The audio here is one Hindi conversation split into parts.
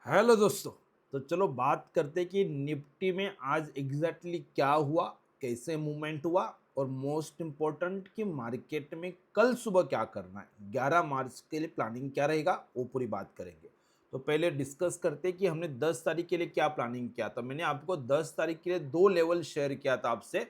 हेलो दोस्तों। तो चलो बात करते कि निफ्टी में आज एग्जैक्टली क्या हुआ, कैसे मूवमेंट हुआ और मोस्ट इम्पोर्टेंट कि मार्केट में कल सुबह क्या करना है, 11 मार्च के लिए प्लानिंग क्या रहेगा वो पूरी बात करेंगे। तो पहले डिस्कस करते कि हमने 10 तारीख के लिए क्या प्लानिंग किया था। मैंने आपको 10 तारीख के लिए दो लेवल शेयर किया था आपसे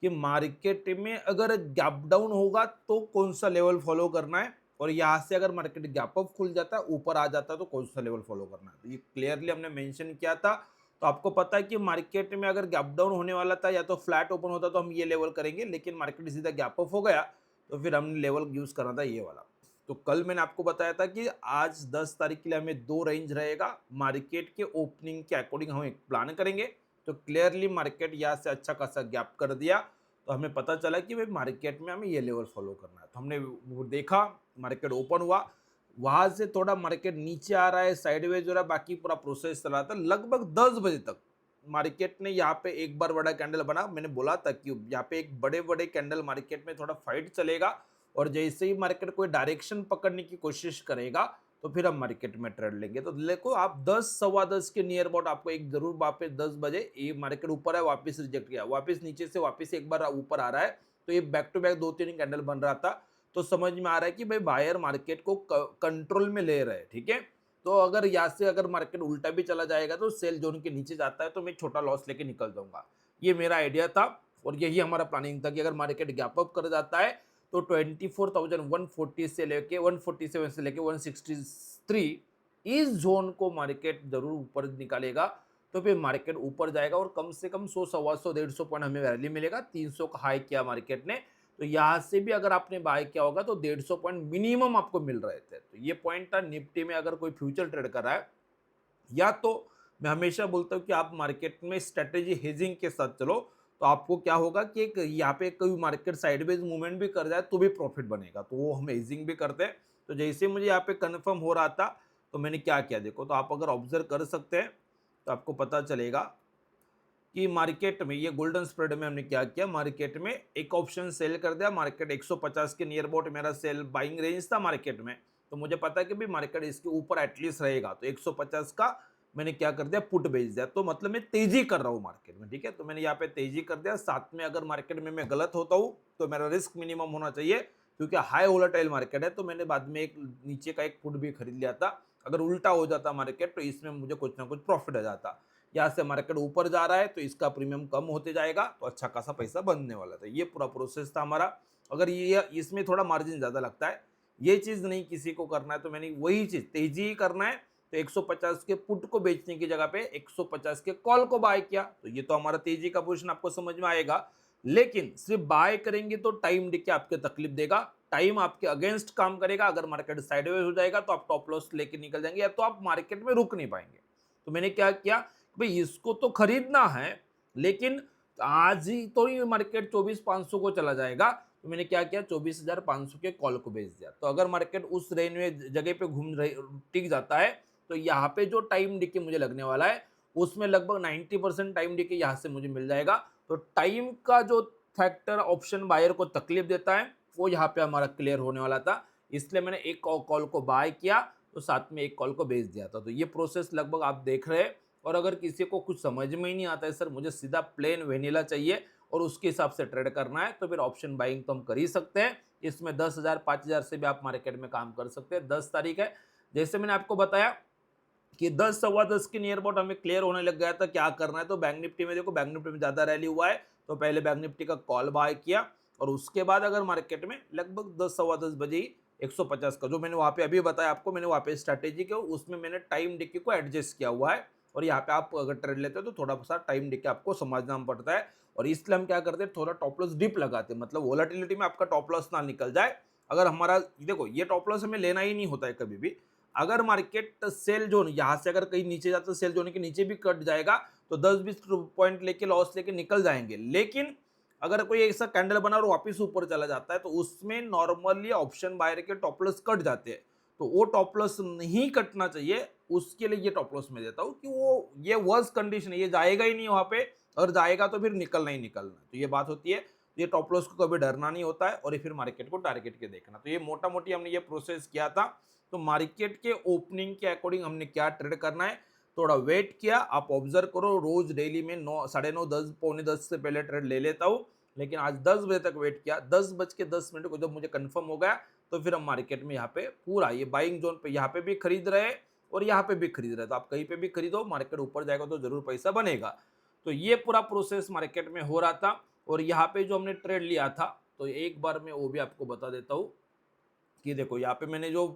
कि मार्केट में अगर गैप डाउन होगा तो कौन सा लेवल फॉलो करना है और यहाँ से अगर मार्केट गैप अप खुल जाता है, ऊपर आ जाता है तो कौन सा लेवल फॉलो करना है। तो ये क्लियरली हमने मेंशन किया था। तो आपको पता है कि मार्केट में अगर गैप डाउन होने वाला था या तो फ्लैट ओपन होता तो हम ये लेवल करेंगे, लेकिन मार्केट सीधा गैप अप हो गया तो फिर हमने लेवल यूज करना था ये वाला। तो कल मैंने आपको बताया था कि आज 10 तारीख के लिए हमें दो रेंज रहेगा, मार्केट के ओपनिंग के अकॉर्डिंग हम एक प्लान करेंगे। तो क्लियरली मार्केट यहाँ से अच्छा खासा गैप कर दिया, तो हमें पता चला कि भाई मार्केट में हमें ये लेवल फॉलो करना है। तो हमने वो देखा, मार्केट ओपन हुआ, वहां से थोड़ा मार्केट नीचे आ रहा है, साइडवेज हो रहा है, बाकी पूरा प्रोसेस चला था लगभग 10 बजे तक। मार्केट ने यहाँ पे एक बार बड़ा कैंडल बना, मैंने बोला था कि यहाँ पे एक बड़े बड़े कैंडल मार्केट में थोड़ा फाइट चलेगा और जैसे ही मार्केट कोई डायरेक्शन पकड़ने की कोशिश करेगा तो फिर हम मार्केट में ट्रेड लेंगे। तो देखो आप 10 सवा 10 के नियर अबाउट आपको एक जरूर वापस 10 बजे ये मार्केट ऊपर है, वापस रिजेक्ट किया, वापस नीचे से वापस एक बार ऊपर आ रहा है। तो ये बैक टू बैक दो तीन कैंडल बन रहा था। तो समझ में आ रहा है कि भाई बायर मार्केट को कंट्रोल में ले रहे हैं, ठीक है। तो अगर यहाँ से अगर मार्केट उल्टा भी चला जाएगा तो सेल जोन के नीचे जाता है तो मैं छोटा लॉस लेके निकल जाऊंगा। ये मेरा आइडिया था और यही हमारा प्लानिंग था कि अगर मार्केट गैप अप कर जाता है तो 24,140 से लेके 147 से लेके 163 इस जोन को मार्केट जरूर ऊपर निकालेगा। तो फिर मार्केट ऊपर जाएगा और कम से कम 100 सवा 100 150 पॉइंट हमें वैल्यू मिलेगा। 300 का हाई किया मार्केट ने, तो यहाँ से भी अगर आपने बाय किया होगा तो 150 पॉइंट मिनिमम आपको मिल रहे थे। तो ये पॉइंट था निफ्टी में। अगर कोई फ्यूचर ट्रेड कर रहा है या तो मैं हमेशा बोलता हूँ कि आप मार्केट में स्ट्रेटेजी हेजिंग के साथ चलो, तो आपको क्या होगा कि एक यहाँ पे कोई मार्केट साइडवेज मूवमेंट भी कर जाए तो भी प्रॉफिट बनेगा, तो वो हम हेजिंग भी करते हैं। तो जैसे मुझे यहाँ पे कंफर्म हो रहा था तो मैंने क्या किया देखो, तो आप अगर ऑब्जर्व कर सकते हैं तो आपको पता चलेगा कि मार्केट में ये गोल्डन स्प्रेड में हमने क्या किया, मार्केट में एक ऑप्शन सेल कर दिया। मार्केट 150 के नियर अबाउट मेरा सेल बाइंग रेंज था मार्केट में, तो मुझे पता है कि भाई मार्केट इसके ऊपर एटलीस्ट रहेगा, तो 150 का मैंने क्या कर दिया, पुट बेच दिया। तो मतलब मैं तेजी कर रहा हूँ मार्केट में, ठीक है। तो मैंने यहाँ पे तेजी कर दिया। साथ में अगर मार्केट में मैं गलत होता हूँ तो मेरा रिस्क मिनिमम होना चाहिए, क्योंकि हाई वोलेटाइल मार्केट है। तो मैंने बाद में एक नीचे का एक पुट भी खरीद लिया था। अगर उल्टा हो जाता मार्केट तो इसमें मुझे कुछ ना कुछ प्रॉफिट आ जाता। यहाँ से मार्केट ऊपर जा रहा है तो इसका प्रीमियम कम होते जाएगा, तो अच्छा खासा पैसा बनने वाला था। ये पूरा प्रोसेस था हमारा। अगर ये इसमें थोड़ा मार्जिन ज़्यादा लगता है, ये चीज़ नहीं किसी को करना है, तो मैंने वही चीज़ तेजी ही करना है, तो 150 के पुट को बेचने की जगह पे 150 के कॉल को बाय किया। तो ये तो हमारा तेजी का पोजीशन आपको समझ में आएगा। लेकिन सिर्फ बाय करेंगे तो टाइम देखिए आपके तकलीफ देगा, टाइम आपके अगेंस्ट काम करेगा। अगर मार्केट साइडवेज हो जाएगा तो आप टॉप लॉस लेके निकल जाएंगे या तो आप मार्केट में रुक नहीं पाएंगे। तो मैंने क्या किया, भाई इसको तो खरीदना है, लेकिन आज ही तो ये मार्केट 24,500 को चला जाएगा। तो मैंने क्या किया, 24,500 के कॉल को बेच दिया। तो अगर मार्केट उस रेंज में जगह पे घूम रही टिक जाता है तो यहाँ पे जो टाइम डिके मुझे लगने वाला है उसमें लगभग 90% टाइम डिके यहाँ से मुझे मिल जाएगा। तो टाइम का जो फैक्टर ऑप्शन बायर को तकलीफ देता है वो यहाँ पे हमारा क्लियर होने वाला था, इसलिए मैंने एक कॉल को बाय किया तो साथ में एक कॉल को बेच दिया था। तो ये प्रोसेस लगभग आप देख रहे हैं। और अगर किसी को कुछ समझ में ही नहीं आता है, सर मुझे सीधा प्लेन वेनिला चाहिए और उसके हिसाब से ट्रेड करना है, तो फिर ऑप्शन बाइंग तो हम कर ही सकते हैं। इसमें 10,000 5,000 से भी आप मार्केट में काम कर सकते हैं। 10 तारीख है, जैसे मैंने आपको बताया कि 10 सवा 10 के नियर अबाउट हमें क्लियर होने लग गया था क्या करना है। तो बैंक निफ्टी में देखो, बैंक निफ्टी में ज़्यादा रैली हुआ है तो पहले बैंक निफ्टी का कॉल बाय किया और उसके बाद अगर मार्केट में लगभग 10 सवा 10 बजे ही 150 का जो मैंने वहाँ पे अभी बताया आपको, मैंने वहाँ पे स्ट्रैटेजी के उसमें मैंने टाइम डिके को एडजस्ट किया हुआ है। और यहाँ पे आप अगर ट्रेड लेते हो तो थोड़ा सा टाइम डिके आपको समझना पड़ता है। और इसलिए हम क्या करते हैं, थोड़ा टॉप लॉस डिप लगाते हैं, मतलब वोलेटिलिटी में आपका टॉप लॉस ना निकल जाए। अगर हमारा देखो ये टॉप लॉस हमें लेना ही नहीं होता है कभी भी। अगर मार्केट सेल जोन यहाँ से अगर कहीं नीचे जाता है, सेल जोन के नीचे भी कट जाएगा तो 10-20 पॉइंट लेके लॉस लेके निकल जाएंगे। लेकिन अगर कोई ऐसा कैंडल बना और वापस ऊपर चला जाता है तो उसमें नॉर्मली ऑप्शन बायर के टॉप लॉस कट जाते हैं। तो वो टॉप लॉस नहीं कटना चाहिए, उसके लिए ये टॉप लॉस मैं देता हूँ कि वो ये वर्स्ट कंडीशन है, ये जाएगा ही नहीं वहां पे, और जाएगा तो फिर निकलना ही निकलना। तो ये बात होती है। ये टॉप लॉस को कभी डरना नहीं होता है और ये फिर मार्केट को टारगेट के देखना। तो ये मोटा मोटी हमने ये प्रोसेस किया था। तो मार्केट के ओपनिंग के अकॉर्डिंग हमने क्या ट्रेड करना है, थोड़ा वेट किया, आप ऑब्जर्व करो, रोज डेली में 9, साढ़े 9, 10, पौने 10 से पहले ट्रेड ले लेता हूँ, लेकिन आज 10 बजे तक वेट किया। 10 बज के 10 मिनट को जब मुझे कंफर्म हो गया, तो फिर हम मार्केट में यहाँ पे पूरा ये बाइंग जोन पे यहाँ पे भी खरीद रहे और यहाँ पे भी खरीद रहे। तो आप कहीं पे भी खरीदो, मार्केट ऊपर जाएगा तो जरूर पैसा बनेगा। तो ये पूरा प्रोसेस मार्केट में हो रहा था। और यहाँ पे जो हमने ट्रेड लिया था, तो एक बार मैं वो भी आपको बता देता हूँ कि देखो यहाँ पे मैंने जो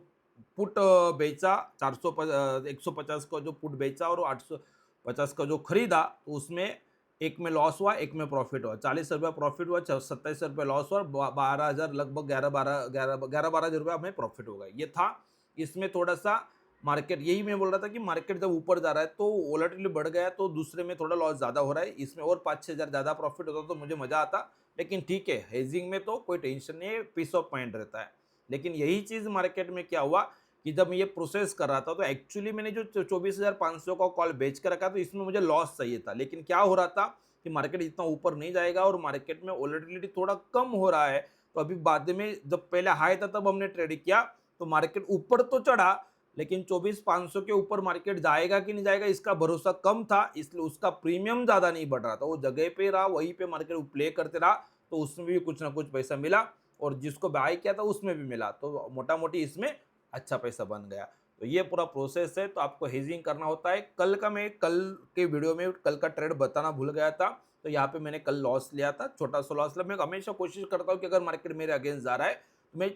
पुट बेचा 150 का जो पुट बेचा और 850 का जो खरीदा, तो उसमें एक में लॉस हुआ, एक में प्रॉफिट हुआ। 40 रुपया प्रॉफिट हुआ, 27 रुपये लॉस हुआ, 12,000 लगभग 11-12 रुपया हमें प्रॉफिट होगा। ये था। इसमें थोड़ा सा मार्केट, यही मैं बोल रहा था कि मार्केट जब ऊपर जा रहा है तो वोलेटिलिटी बढ़ गया, तो दूसरे में थोड़ा लॉस ज़्यादा हो रहा है। इसमें और 5-6 हज़ार ज़्यादा प्रॉफिट होता तो मुझे मज़ा आता, लेकिन ठीक है, हेजिंग में तो कोई टेंशन नहीं है, पीस ऑफ माइंड रहता है। लेकिन यही चीज़ मार्केट में क्या हुआ कि जब मैं ये प्रोसेस कर रहा था, तो एक्चुअली मैंने जो 24,500 का कॉल बेच कर रखा, तो इसमें मुझे लॉस चाहिए था। लेकिन क्या हो रहा था कि मार्केट इतना ऊपर नहीं जाएगा और मार्केट में वोलेटिलिटी थोड़ा कम हो रहा है। तो अभी बाद में जब पहले हाई था तब हमने ट्रेड किया, तो मार्केट ऊपर तो चढ़ा, लेकिन 24,500 के ऊपर मार्केट जाएगा कि नहीं जाएगा इसका भरोसा कम था, इसलिए उसका प्रीमियम ज़्यादा नहीं बढ़ रहा था। वो जगह पे रहा, वहीं पे मार्केट प्ले करते रहा, तो उसमें भी कुछ ना कुछ पैसा मिला और जिसको बाय किया था उसमें भी मिला। तो मोटा मोटी इसमें अच्छा पैसा बन गया। तो ये पूरा प्रोसेस है। तो आपको हेजिंग करना होता है। कल के वीडियो में कल का ट्रेड बताना भूल गया था, तो यहाँ पे मैंने कल लॉस लिया था, छोटा सा लॉस लिया। मैं हमेशा कोशिश करता हूँ कि अगर मार्केट मेरे अगेंस्ट जा रहा है, तो मैं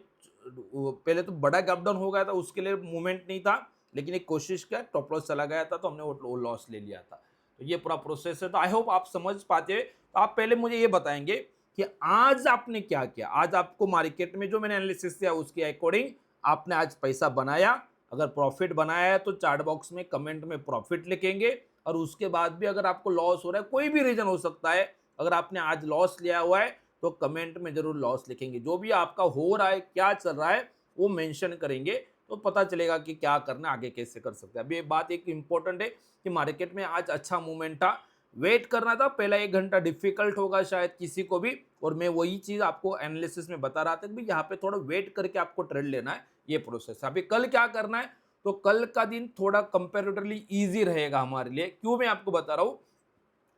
पहले तो बड़ा गैप डाउन हो गया था, उसके लिए मूवमेंट नहीं था, लेकिन एक कोशिश किया, टॉप लॉस चला गया था, तो हमने वो लॉस ले लिया था। तो ये पूरा प्रोसेस है। तो आई होप आप समझ पाते हैं। तो आप पहले मुझे ये बताएंगे कि आज आपने क्या किया। आज आपको मार्केट में जो मैंने एनालिसिस किया उसके अकॉर्डिंग आपने आज पैसा बनाया। अगर प्रॉफिट बनाया है तो चार्ट बॉक्स में कमेंट में प्रॉफिट लिखेंगे, और उसके बाद भी अगर आपको लॉस हो रहा है, कोई भी रीजन हो सकता है, अगर आपने आज लॉस लिया हुआ है तो कमेंट में जरूर लॉस लिखेंगे। जो भी आपका हो रहा है, क्या चल रहा है, वो मेंशन करेंगे, तो पता चलेगा कि क्या करना, आगे कैसे कर सकते हैं। अभी ये बात एक इंपॉर्टेंट है कि मार्केट में आज अच्छा मूवमेंट था, वेट करना था। पहला 1 घंटा डिफिकल्ट होगा शायद किसी को भी, और मैं वही चीज आपको एनालिसिस में बता रहा था कि यहाँ पे थोड़ा वेट करके आपको ट्रेड लेना है, ये प्रोसेस। अभी कल क्या करना है, तो कल का दिन थोड़ा कंपेरेटिवली इजी रहेगा हमारे लिए। क्यों मैं आपको बता रहा हूँ,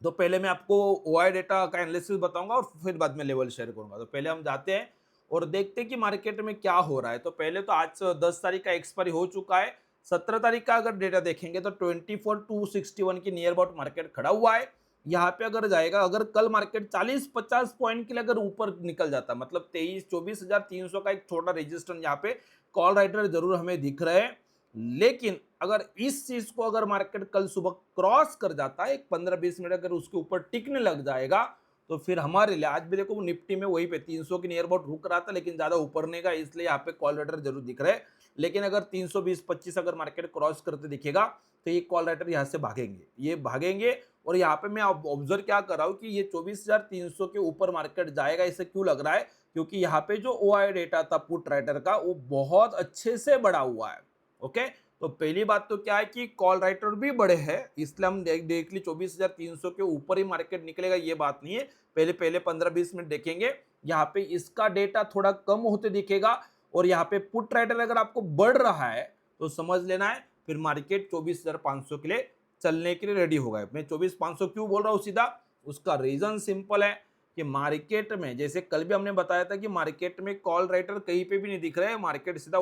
तो पहले मैं आपको ओआई डेटा का एनालिसिस बताऊंगा और फिर बाद में लेवल शेयर करूंगा। तो पहले हम जाते हैं और देखते हैं कि मार्केट में क्या हो रहा है। तो पहले तो आज 10 तारीख का एक्सपायरी हो चुका है। 17 तारीख का अगर डेटा देखेंगे तो 24,261 की नियर अबाउट मार्केट खड़ा हुआ है। यहाँ पे अगर जाएगा, अगर कल मार्केट 40-50 पॉइंट के लिए अगर ऊपर निकल जाता, मतलब 24,300 का एक छोटा रेजिस्टेंस यहाँ पे कॉल राइटर जरूर हमें दिख रहे हैं। लेकिन अगर इस चीज को अगर मार्केट कल सुबह क्रॉस कर जाता है, एक 15-20 मिनट अगर उसके ऊपर टिकने लग जाएगा, तो फिर हमारे लिए, आज भी देखो निफ्टी में वही पे 300 के नियर अबाउट रुक रहा था, लेकिन ज्यादा ऊपर नहीं गया, इसलिए यहाँ पे कॉल राइटर जरूर दिख रहे हैं। लेकिन अगर 320-25 अगर मार्केट क्रॉस करते दिखेगा, तो ये कॉल राइटर यहाँ से भागेंगे, ये भागेंगे। और यहाँ पे मैं ऑब्जर्व क्या कर रहा हूँ कि ये 24,300 के ऊपर मार्केट जाएगा। इसे क्यों लग रहा है, क्योंकि यहाँ पे जो ओआई डेटा था पुट राइटर का, वो बहुत अच्छे से बढ़ा हुआ है। ओके, तो पहली बात तो क्या है कि कॉल राइटर भी बड़े हैं, इसलिए हम देख ली 24,300 के ऊपर ही मार्केट निकलेगा, ये बात नहीं है। पहले 15-20 मिनट देखेंगे, यहाँ पे इसका डेटा थोड़ा कम होते दिखेगा, और यहाँ पे पुट राइटर अगर आपको बढ़ रहा है तो समझ लेना है फिर मार्केट 24,500 के लिए चलने के लिए रेडी होगा। मैं 24,500 क्यों बोल रहा हूँ सीधा, उसका रीजन सिंपल है कि मार्केट में, जैसे कल भी हमने बताया था कि मार्केट में कॉल राइटर कहीं पे भी नहीं दिख रहे हैं, मार्केट सीधा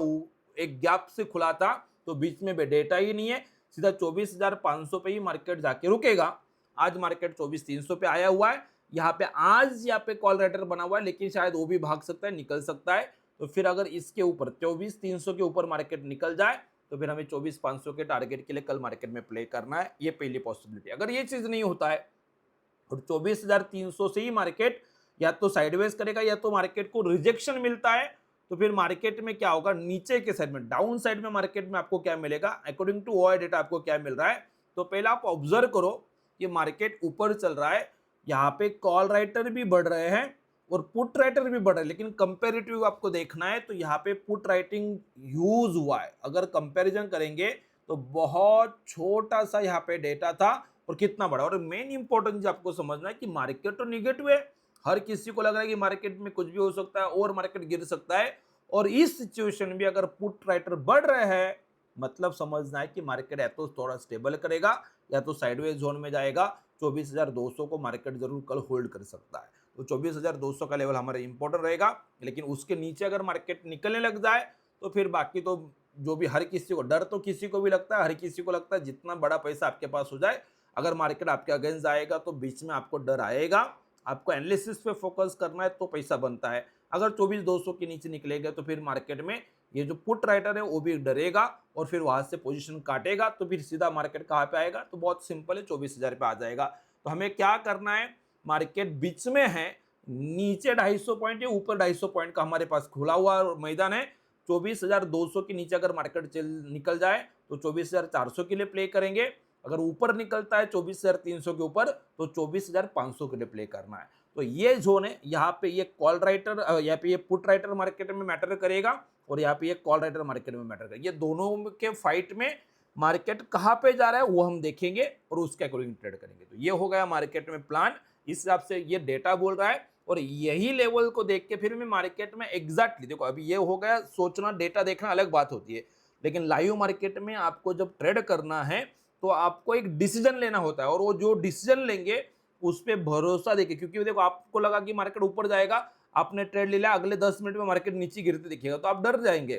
एक गैप से खुला था, तो बीच में डेटा ही नहीं है, सीधा 24,500 पे ही मार्केट जाके रुकेगा। आज मार्केट 24,300 पे आया हुआ है। यहाँ पे आज यहाँ पे कॉल राइटर बना हुआ है, लेकिन शायद वो भी भाग सकता है, निकल सकता है। तो फिर अगर इसके ऊपर 24,300 के ऊपर मार्केट निकल जाए, तो फिर हमें 24,500 के टारगेट के लिए कल मार्केट में प्ले करना है, ये पहली पॉसिबिलिटी। अगर ये चीज नहीं होता है और 24,300 से ही मार्केट या तो साइडवेज करेगा या तो मार्केट को रिजेक्शन मिलता है, तो फिर मार्केट में क्या होगा, नीचे के साइड में, डाउन साइड में मार्केट में आपको क्या मिलेगा, अकॉर्डिंग टू ओआई डेटा आपको क्या मिल रहा है। तो पहले आप ऑब्जर्व करो कि मार्केट ऊपर चल रहा है, यहाँ पे कॉल राइटर भी बढ़ रहे हैं और पुट राइटर भी बढ़ रहे हैं, लेकिन कंपेरेटिव आपको देखना है, तो यहाँ पे पुट राइटिंग यूज हुआ है। अगर कंपैरिजन करेंगे तो बहुत छोटा सा यहाँ पे डेटा था और कितना बड़ा। और मेन इंपॉर्टेंट आपको समझना है कि मार्केट तो निगेटिव है, हर किसी को लग रहा है कि मार्केट में कुछ भी हो सकता है और मार्केट गिर सकता है, और इस सिचुएशन में अगर पुट राइटर बढ़ रहे हैं मतलब समझना है कि मार्केट या तो थोड़ा स्टेबल करेगा या तो साइडवेज जोन में जाएगा। 24,200 को मार्केट जरूर कल होल्ड कर सकता है। तो 24,200 का लेवल हमारा इंपॉर्टेंट रहेगा, लेकिन उसके नीचे अगर मार्केट निकलने लग जाए तो फिर बाकी तो जो भी हर किसी को डर तो किसी को भी लगता है, हर किसी को लगता है जितना बड़ा पैसा आपके पास हो जाए, अगर मार्केट आपके अगेंस्ट आएगा तो बीच में आपको डर आएगा। आपको एनालिसिस पे फोकस करना है तो पैसा बनता है। अगर 24,200 के नीचे निकलेगा तो फिर मार्केट में ये जो पुट राइटर है वो भी डरेगा और फिर वहां से पोजीशन काटेगा, तो फिर सीधा मार्केट कहाँ पे आएगा, तो बहुत सिंपल है 24,000 पे आ जाएगा। तो हमें क्या करना है, मार्केट बीच में है, नीचे 250 पॉइंट है, ऊपर 250 पॉइंट का हमारे पास खुला हुआ मैदान है। 24,200 के नीचे अगर मार्केट निकल जाए तो 24,400 के लिए प्ले करेंगे। अगर ऊपर निकलता है 24,300 के ऊपर तो 24,500 के लिए प्ले करना है। तो ये जोन है, यहाँ पे ये कॉल राइटर, यहाँ पे ये पुट राइटर मार्केट में मैटर करेगा और यहाँ पे ये कॉल राइटर मार्केट में मैटर करेगा। ये दोनों के फाइट में मार्केट कहाँ पे जा रहा है वो हम देखेंगे और उसके अकॉर्डिंग ट्रेड करेंगे। तो ये हो गया मार्केट में प्लान, इस हिसाब से ये डेटा बोल रहा है और यही लेवल को देख के फिर मैं मार्केट में एग्जैक्टली देखो, अभी ये हो गया सोचना, डेटा देखना अलग बात होती है, लेकिन लाइव मार्केट में आपको जब ट्रेड करना है तो आपको एक डिसीजन लेना होता है और वो जो डिसीजन लेंगे उस पर भरोसा देके, क्योंकि देखो आपको लगा कि मार्केट ऊपर जाएगा, आपने ट्रेड ले लिया, अगले 10 मिनट में मार्केट नीचे गिरते दिखेगा तो आप डर जाएंगे।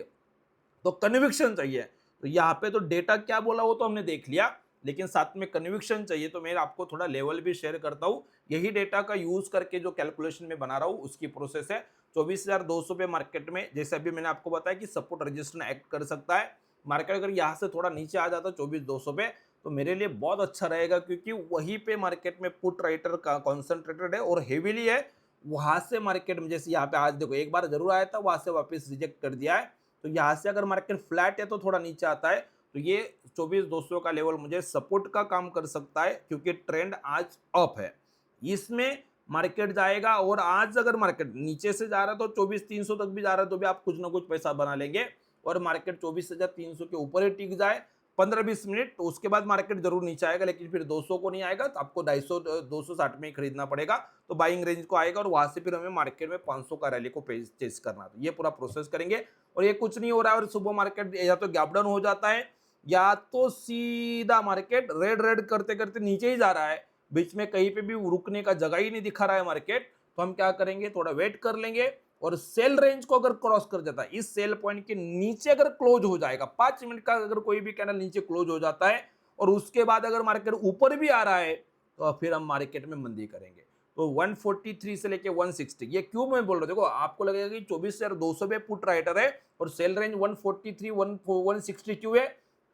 तो कन्विक्शन चाहिए। तो यहाँ पे तो डेटा क्या बोला वो तो हमने देख लिया, लेकिन साथ में कन्विक्शन चाहिए। तो मैं आपको थोड़ा लेवल भी शेयर करता हूँ, यही डेटा का यूज करके जो कैलकुलेशन में बना रहा हूँ उसकी प्रोसेस है। 24,200 पे मार्केट में, जैसे अभी मैंने आपको बताया कि सपोर्ट रजिस्टर एक्ट कर सकता है। मार्केट अगर यहाँ से थोड़ा नीचे आ जाता है 24,200 पे तो मेरे लिए बहुत अच्छा रहेगा, क्योंकि वहीं पे मार्केट में पुट राइटर का कॉन्सेंट्रेटेड है और हेवीली है। वहां से मार्केट में जैसे यहाँ पे आज देखो एक बार जरूर आया था, वहां से वापस रिजेक्ट कर दिया है। तो यहाँ से अगर मार्केट फ्लैट है तो थोड़ा नीचे आता है, तो ये 24,200 का लेवल मुझे सपोर्ट का काम कर सकता है, क्योंकि ट्रेंड आज अप है, इसमें मार्केट जाएगा। और आज अगर मार्केट नीचे से जा रहा है तो 24,300 तक भी जा रहा है तो भी आप कुछ ना कुछ पैसा बना लेंगे। और मार्केट 24,300 के ऊपर ही टिक जाए 15-20 मिनट तो उसके बाद मार्केट जरूर नीचे आएगा, लेकिन फिर 200 को नहीं आएगा, तो आपको 250-260 में ही खरीदना पड़ेगा। तो बाइंग रेंज को आएगा और वहां से फिर हमें मार्केट में 500 का रैली को चेस करना। तो ये पूरा प्रोसेस करेंगे और ये कुछ नहीं हो रहा है और सुबह मार्केट या तो गैप डाउन हो जाता है या तो सीधा मार्केट रेड रेड करते करते नीचे ही जा रहा है, बीच में कहीं पे भी रुकने का जगह ही नहीं दिखा रहा है मार्केट। तो हम क्या करेंगे, थोड़ा वेट कर लेंगे और सेल रेंज को अगर क्रॉस कर जाता है, इस सेल पॉइंट के नीचे अगर क्लोज हो जाएगा, 5 मिनट का अगर कोई भी कैंडल नीचे क्लोज हो जाता है और उसके बाद अगर मार्केट ऊपर भी आ रहा है तो फिर हम मार्केट में मंदी करेंगे। तो 143 से लेके 160, ये क्यों मैं बोल रहा हूँ, देखो आपको लगेगा कि 24,200 पे पुट राइटर है और सेल रेंज 143 160 क्यों है,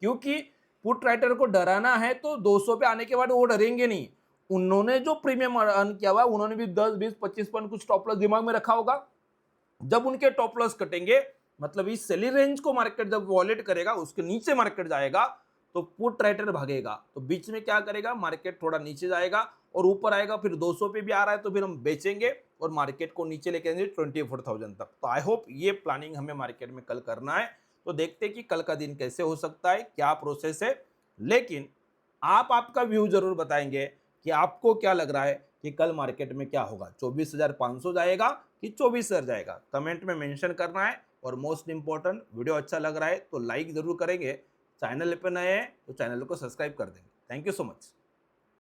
क्योंकि पुट राइटर को डराना है तो 200 पे आने के बाद वो डरेंगे नहीं। उन्होंने जो प्रीमियम अर्न किया हुआ उन्होंने भी 10 20 25 पॉइंट कुछ स्टॉप लॉस दिमाग में रखा होगा। जब उनके टॉप लॉस कटेंगे, मतलब इस सेलिंग रेंज को मार्केट जब वॉलेट करेगा उसके नीचे मार्केट जाएगा तो पुट राइटर भागेगा। तो बीच में क्या करेगा, मार्केट थोड़ा नीचे जाएगा और ऊपर आएगा, फिर 200 पे भी आ रहा है तो फिर हम बेचेंगे और मार्केट को नीचे लेके आएंगे 24,000 तक। तो आई होप ये प्लानिंग हमें मार्केट में कल करना है। तो देखते हैं कि कल का दिन कैसे हो सकता है, क्या प्रोसेस है, लेकिन आप आपका व्यू जरूर बताएंगे कि आपको क्या लग रहा है कि कल मार्केट में क्या होगा, 24,500 जाएगा कि 24,000 जाएगा, कमेंट में मेंशन करना है। और मोस्ट इंपॉर्टेंट, वीडियो अच्छा लग रहा है तो लाइक जरूर करेंगे, चैनल पे नए हैं तो चैनल को सब्सक्राइब कर देंगे। Thank you so much.